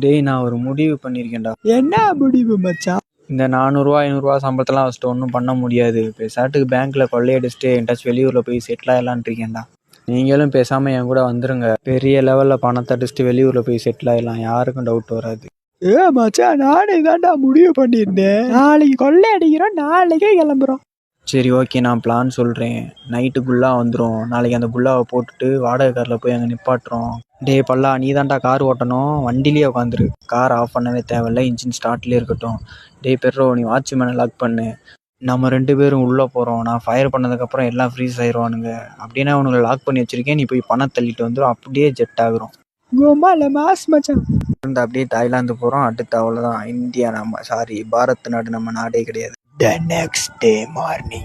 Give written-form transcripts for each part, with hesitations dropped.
டேய் நான் ஒரு முடிவு பண்ணியிருக்கேன்டா. என்ன முடிவு மச்சான்? இந்த 400 500 சம்பளத்தெல்லாம் வச்சுட்டு ஒன்றும் பண்ண முடியாது. பேசாட்டுக்கு பேங்க்கில் கொள்ளையடிச்சிட்டு என்கிட்டாச்சும் வெளியூரில் போய் செட்டில் ஆகலான்னு இருக்கேன்டா. நீங்களும் பேசாமல் என் கூட வந்துருங்க. பெரிய லெவலில் பணத்தை அடிச்சுட்டு வெளியூரில் போய் செட்டில் ஆகிடலாம். யாருக்கும் டவுட் வராது. மச்சான் நானே தான்டா முடிவு பண்ணியிருந்தேன். நாளைக்கு கொள்ளை அடிக்கிறோம், நாளைக்கே கிளம்புறோம். சரி ஓகே, நான் பிளான் சொல்கிறேன். நைட்டு குல்லா வந்துடும். நாளைக்கு அந்த குல்லாவை போட்டுட்டு வாடகை காரில் போய் அங்கே நிப்பாட்டுறோம். டே பல்லா, நீ தான்டா கார் ஓட்டணும். வண்டிலேயே உட்காந்துரு. கார் ஆஃப் பண்ணவே தேவையில்லை, இன்ஜின் ஸ்டார்ட்லேயே இருக்கட்டும். டே பெட்ரோ, நீ வாட்ச்மேனை லாக் பண்ணு. நம்ம 2 பேரும் உள்ளே போகிறோம். நான் ஃபயர் பண்ணதுக்கப்புறம் எல்லாம் ஃப்ரீஸ் ஆயிடுவானுங்க. அப்படின்னா அவனுங்களை லாக் பண்ணி வச்சுருக்கேன். நீ போய் பணம் தள்ளிட்டு வந்துடும். அப்படியே ஜெட் ஆகுறோம். கோமா இல்லை மாஸ் மச்சான். இருந்து அப்படியே தாய்லாந்து போகிறோம். அடுத்து அவ்வளோதான். இந்தியா பாரத் நாடு நம்ம நாடே கிடையாது. The next day morning.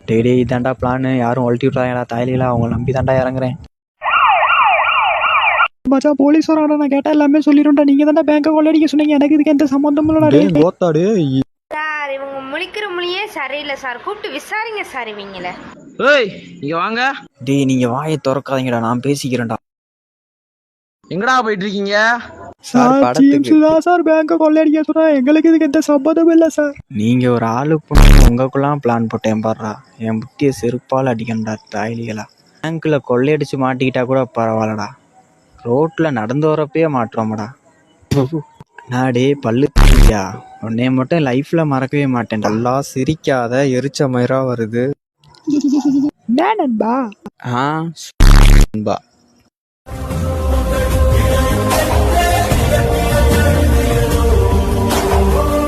டே இதாண்டா பிளானு. யாரும் ஒழட்டி விட்றாங்களா தாய்லிகளா? அவங்க நம்பி தாண்டா இறங்குறேன். மச்சான் போலீஸ் வராடா, நான் கேட்டா எல்லாமே சொல்லிடும்டா. நீங்க தானே பேங்கை கொள்ளையடிக்க சொன்னீங்க, எனக்கு இதுக்கு எந்த சம்பந்தமும் இல்லடா. கோத்தாடு சார், இவங்க முழிக்கிற மொழியே சரியில்லை சார். கூப்பிட்டு விசாரிங்க சார் இவங்கள. ஏய் இங்க வாங்க. டேய் நீங்க வாயை திறக்காதீங்கடா, நான் பேசிக்கிறேன்டா. எங்கடா போயிட்டு இருக்கீங்க? சார் படத்துக்கு சார் பேங்கை கொள்ளையடிக்க சொன்னா, எங்களுக்கு இதுக்கு எந்த சம்பந்தமும் இல்லை சார். நீங்க ஒரு ஆளு பொண்ணு உங்களுக்குலாம் பிளான் போட்டேன் பாடுறா. என் புத்திய செருப்பால் அடிக்கண்டா தாய்லிகளா. பேங்க்ல கொள்ளையடிச்சு மாட்டிக்கிட்டா கூட பரவாயில்லடா, ரோட்ல நடந்து வரப்பே மாட்டுறோம்டா. நாடே பல்லு தெரியா, உன்னைய மட்டும் லைஃப்ல மறக்கவே மாட்டேன். நல்லா சிரிக்காத, எரிச்ச மயிரா வருது. என்ன நண்பா? நண்பா